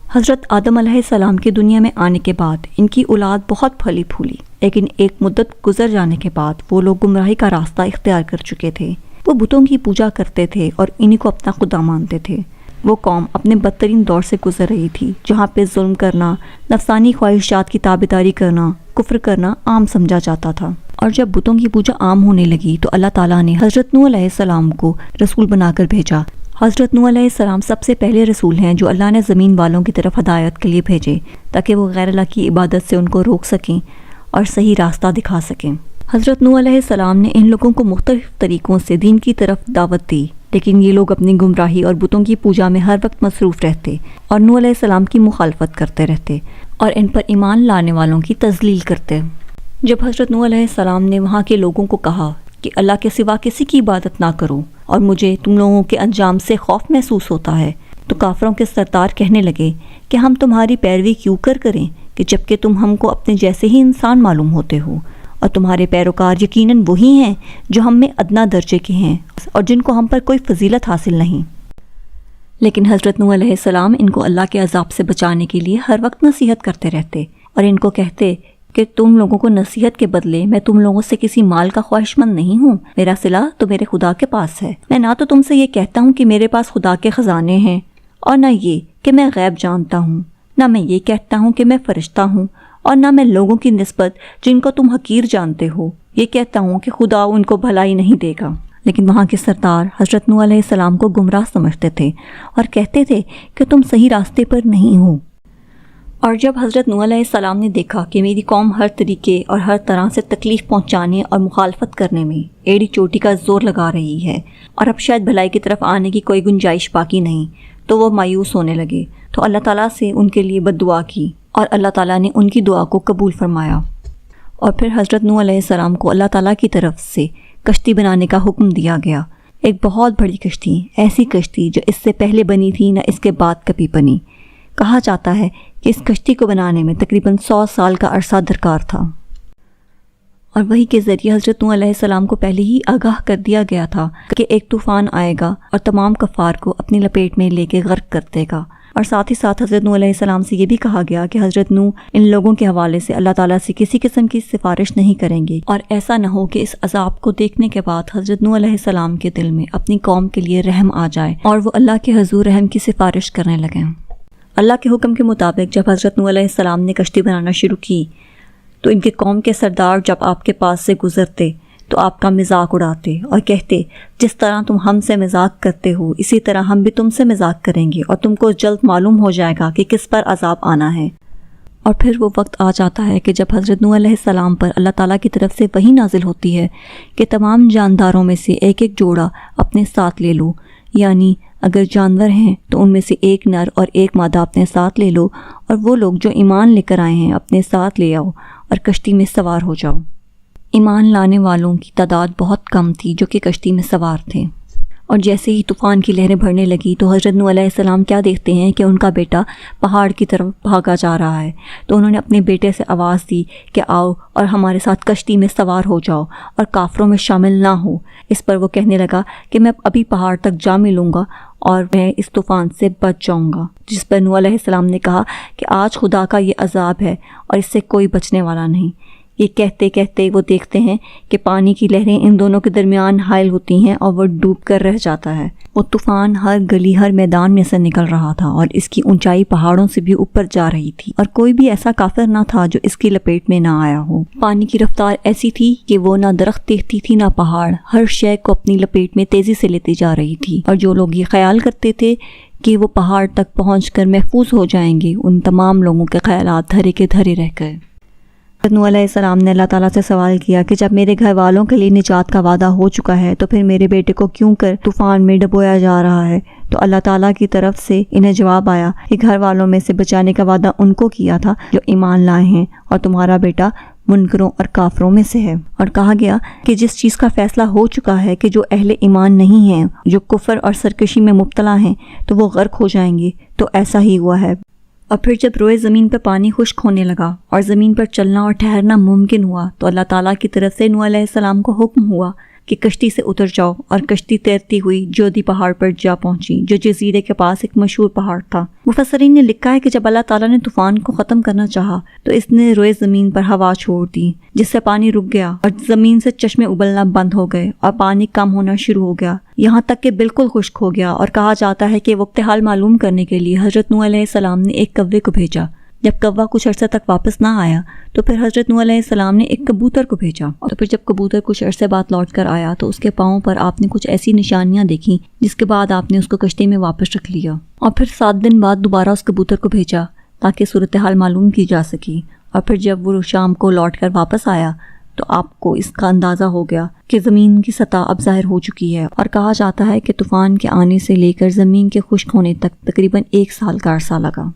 حضرت آدم علیہ السلام کی دنیا میں آنے کے بعد ان کی اولاد بہت پھلی پھولی، لیکن ایک مدت گزر جانے کے بعد وہ لوگ گمراہی کا راستہ اختیار کر چکے تھے۔ وہ بتوں کی پوجا کرتے تھے اور انہی کو اپنا خدا مانتے تھے۔ وہ قوم اپنے بدترین دور سے گزر رہی تھی، جہاں پہ ظلم کرنا، نفسانی خواہشات کی تابعداری کرنا، کفر کرنا عام سمجھا جاتا تھا۔ اور جب بتوں کی پوجا عام ہونے لگی تو اللہ تعالیٰ نے حضرت نوح علیہ السلام کو رسول بنا کر بھیجا۔ حضرت نوح علیہ السلام سب سے پہلے رسول ہیں جو اللہ نے زمین والوں کی طرف ہدایت کے لیے بھیجے، تاکہ وہ غیر اللہ کی عبادت سے ان کو روک سکیں اور صحیح راستہ دکھا سکیں۔ حضرت نوح علیہ السلام نے ان لوگوں کو مختلف طریقوں سے دین کی طرف دعوت دی، لیکن یہ لوگ اپنی گمراہی اور بتوں کی پوجا میں ہر وقت مصروف رہتے اور نوح علیہ السلام کی مخالفت کرتے رہتے اور ان پر ایمان لانے والوں کی تذلیل کرتے۔ جب حضرت نوح علیہ السلام نے وہاں کے لوگوں کو کہا کہ اللہ کے سوا کسی کی عبادت نہ کرو اور مجھے تم لوگوں کے انجام سے خوف محسوس ہوتا ہے، تو کافروں کے سردار کہنے لگے کہ ہم تمہاری پیروی کیوں کریں کہ جبکہ تم ہم کو اپنے جیسے ہی انسان معلوم ہوتے ہو، اور تمہارے پیروکار یقیناً وہی ہیں جو ہم میں ادنا درجے کے ہیں اور جن کو ہم پر کوئی فضیلت حاصل نہیں۔ لیکن حضرت نوح علیہ السلام ان کو اللہ کے عذاب سے بچانے کے لیے ہر وقت نصیحت کرتے رہتے اور ان کو کہتے کہ تم لوگوں کو نصیحت کے بدلے میں تم لوگوں سے کسی مال کا خواہش مند نہیں ہوں، میرا صلہ تو میرے خدا کے پاس ہے۔ میں نہ تو تم سے یہ کہتا ہوں کہ میرے پاس خدا کے خزانے ہیں، اور نہ یہ کہ میں غیب جانتا ہوں، نہ میں یہ کہتا ہوں کہ میں فرشتہ ہوں، اور نہ میں لوگوں کی نسبت جن کو تم حقیر جانتے ہو یہ کہتا ہوں کہ خدا ان کو بھلائی نہیں دے گا۔ لیکن وہاں کے سردار حضرت نوح علیہ السلام کو گمراہ سمجھتے تھے اور کہتے تھے کہ تم صحیح راستے پر نہیں ہو۔ اور جب حضرت نوح علیہ السلام نے دیکھا کہ میری قوم ہر طریقے اور ہر طرح سے تکلیف پہنچانے اور مخالفت کرنے میں ایڑی چوٹی کا زور لگا رہی ہے اور اب شاید بھلائی کی طرف آنے کی کوئی گنجائش باقی نہیں، تو وہ مایوس ہونے لگے، تو اللہ تعالیٰ سے ان کے لیے بد دعا کی اور اللہ تعالیٰ نے ان کی دعا کو قبول فرمایا۔ اور پھر حضرت نوح علیہ السلام کو اللہ تعالیٰ کی طرف سے کشتی بنانے کا حکم دیا گیا، ایک بہت بڑی کشتی، ایسی کشتی جو اس سے پہلے بنی تھی نہ اس کے بعد کبھی بنی۔ کہا جاتا ہے کہ اس کشتی کو بنانے میں تقریباً 100 سال کا عرصہ درکار تھا، اور وہی کے ذریعے حضرت نوح علیہ السلام کو پہلے ہی آگاہ کر دیا گیا تھا کہ ایک طوفان آئے گا اور تمام کفار کو اپنی لپیٹ میں لے کے غرق کر دے گا۔ اور ساتھ ہی ساتھ حضرت نوح علیہ السلام سے یہ بھی کہا گیا کہ حضرت نوح ان لوگوں کے حوالے سے اللہ تعالیٰ سے کسی قسم کی سفارش نہیں کریں گے، اور ایسا نہ ہو کہ اس عذاب کو دیکھنے کے بعد حضرت نوح علیہ السلام کے دل میں اپنی قوم کے لیے رحم آ جائے اور وہ اللہ کے حضور رحم کی سفارش کرنے لگیں۔ اللہ کے حکم کے مطابق جب حضرت نوح علیہ السلام نے کشتی بنانا شروع کی تو ان کے قوم کے سردار جب آپ کے پاس سے گزرتے تو آپ کا مذاق اڑاتے اور کہتے جس طرح تم ہم سے مذاق کرتے ہو اسی طرح ہم بھی تم سے مذاق کریں گے، اور تم کو جلد معلوم ہو جائے گا کہ کس پر عذاب آنا ہے۔ اور پھر وہ وقت آ جاتا ہے کہ جب حضرت نوح علیہ السلام پر اللہ تعالیٰ کی طرف سے وحی نازل ہوتی ہے کہ تمام جانداروں میں سے ایک ایک جوڑا اپنے ساتھ لے لو، یعنی اگر جانور ہیں تو ان میں سے ایک نر اور ایک مادہ اپنے ساتھ لے لو، اور وہ لوگ جو ایمان لے کر آئے ہیں اپنے ساتھ لے آؤ اور کشتی میں سوار ہو جاؤ۔ ایمان لانے والوں کی تعداد بہت کم تھی جو کہ کشتی میں سوار تھے، اور جیسے ہی طوفان کی لہریں بڑھنے لگی تو حضرت نوح علیہ السلام کیا دیکھتے ہیں کہ ان کا بیٹا پہاڑ کی طرف بھاگا جا رہا ہے، تو انہوں نے اپنے بیٹے سے آواز دی کہ آؤ اور ہمارے ساتھ کشتی میں سوار ہو جاؤ اور کافروں میں شامل نہ ہو۔ اس پر وہ کہنے لگا کہ میں ابھی پہاڑ تک جا ملوں گا اور میں اس طوفان سے بچ جاؤں گا، جس پر نوح علیہ السلام نے کہا کہ آج خدا کا یہ عذاب ہے اور اس سے کوئی بچنے والا نہیں۔ یہ کہتے کہتے وہ دیکھتے ہیں کہ پانی کی لہریں ان دونوں کے درمیان حائل ہوتی ہیں اور وہ ڈوب کر رہ جاتا ہے۔ وہ طوفان ہر گلی ہر میدان میں سے نکل رہا تھا اور اس کی اونچائی پہاڑوں سے بھی اوپر جا رہی تھی، اور کوئی بھی ایسا کافر نہ تھا جو اس کی لپیٹ میں نہ آیا ہو۔ پانی کی رفتار ایسی تھی کہ وہ نہ درخت دیکھتی تھی نہ پہاڑ، ہر شے کو اپنی لپیٹ میں تیزی سے لیتی جا رہی تھی، اور جو لوگ یہ خیال کرتے تھے کہ وہ پہاڑ تک پہنچ کر محفوظ ہو جائیں گے، ان تمام لوگوں کے خیالات دھرے کے دھرے رہ گئے۔ حضرت نوح علیہ السلام نے اللہ تعالیٰ سے سوال کیا کہ جب میرے گھر والوں کے لیے نجات کا وعدہ ہو چکا ہے تو پھر میرے بیٹے کو کیوں کر طوفان میں ڈبویا جا رہا ہے؟ تو اللہ تعالیٰ کی طرف سے انہیں جواب آیا کہ گھر والوں میں سے بچانے کا وعدہ ان کو کیا تھا جو ایمان لائے ہیں، اور تمہارا بیٹا منکروں اور کافروں میں سے ہے۔ اور کہا گیا کہ جس چیز کا فیصلہ ہو چکا ہے کہ جو اہل ایمان نہیں ہیں، جو کفر اور سرکشی میں مبتلا ہیں، تو وہ غرق ہو جائیں گے، تو ایسا ہی ہوا ہے۔ اور پھر جب روئے زمین پر پانی خشک ہونے لگا اور زمین پر چلنا اور ٹھہرنا ممکن ہوا تو اللہ تعالیٰ کی طرف سے نوح علیہ السلام کو حکم ہوا کہ کشتی سے اتر جاؤ، اور کشتی تیرتی ہوئی جودی پہاڑ پر جا پہنچی جو جزیرے کے پاس ایک مشہور پہاڑ تھا۔ مفسرین نے لکھا ہے کہ جب اللہ تعالیٰ نے طوفان کو ختم کرنا چاہا تو اس نے روئے زمین پر ہوا چھوڑ دی، جس سے پانی رک گیا اور زمین سے چشمے ابلنا بند ہو گئے اور پانی کم ہونا شروع ہو گیا، یہاں تک کہ بالکل خشک ہو گیا۔ اور کہا جاتا ہے کہ وقت حال معلوم کرنے کے لیے حضرت نوح علیہ السلام نے ایک کوے کو بھیجا۔ جب کوا کچھ عرصے تک واپس نہ آیا تو پھر حضرت نوح علیہ السلام نے ایک کبوتر کو بھیجا، اور پھر جب کبوتر کچھ عرصے بعد لوٹ کر آیا تو اس کے پاؤں پر آپ نے کچھ ایسی نشانیاں دیکھیں جس کے بعد آپ نے اس کو کشتی میں واپس رکھ لیا، اور پھر 7 دن بعد دوبارہ اس کبوتر کو بھیجا تاکہ صورتحال معلوم کی جا سکی۔ اور پھر جب وہ شام کو لوٹ کر واپس آیا تو آپ کو اس کا اندازہ ہو گیا کہ زمین کی سطح اب ظاہر ہو چکی ہے، اور کہا جاتا ہے کہ طوفان کے آنے سے لے کر زمین کے خشک ہونے تک تقریباً 1 سال کا عرصہ لگا۔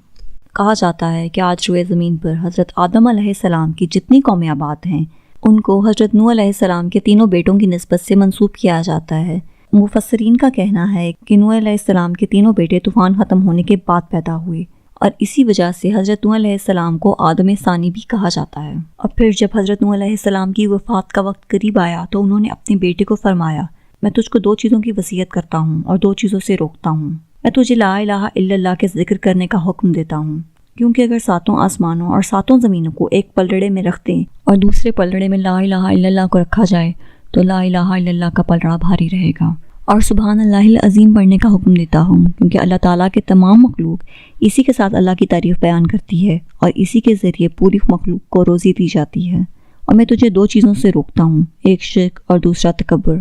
کہا جاتا ہے کہ آج روئے زمین پر حضرت آدم علیہ السلام کی جتنی قومیں آباد ہیں ان کو حضرت نوح علیہ السلام کے 3 بیٹوں کی نسبت سے منسوب کیا جاتا ہے۔ مفسرین کا کہنا ہے کہ نوح علیہ السلام کے 3 بیٹے طوفان ختم ہونے کے بعد پیدا ہوئے، اور اسی وجہ سے حضرت نوح علیہ السلام کو آدم ثانی بھی کہا جاتا ہے۔ اور پھر جب حضرت نوح علیہ السلام کی وفات کا وقت قریب آیا تو انہوں نے اپنے بیٹے کو فرمایا، میں تجھ کو 2 چیزوں کی وصیت کرتا ہوں اور 2 چیزوں سے روکتا ہوں۔ میں تجھے لا الہ الا اللہ کے ذکر کرنے کا حکم دیتا ہوں، کیونکہ اگر 7 آسمانوں اور 7 زمینوں کو ایک پلڑے میں رکھ دیں اور دوسرے پلڑے میں لا الہ الا اللہ کو رکھا جائے تو لا الہ الا اللہ کا پلڑا بھاری رہے گا۔ اور سبحان اللہ العظیم پڑھنے کا حکم دیتا ہوں، کیونکہ اللہ تعالیٰ کے تمام مخلوق اسی کے ساتھ اللہ کی تعریف بیان کرتی ہے اور اسی کے ذریعے پوری مخلوق کو روزی دی جاتی ہے۔ اور میں تجھے 2 چیزوں سے روکتا ہوں، ایک شرک اور دوسرا تکبر۔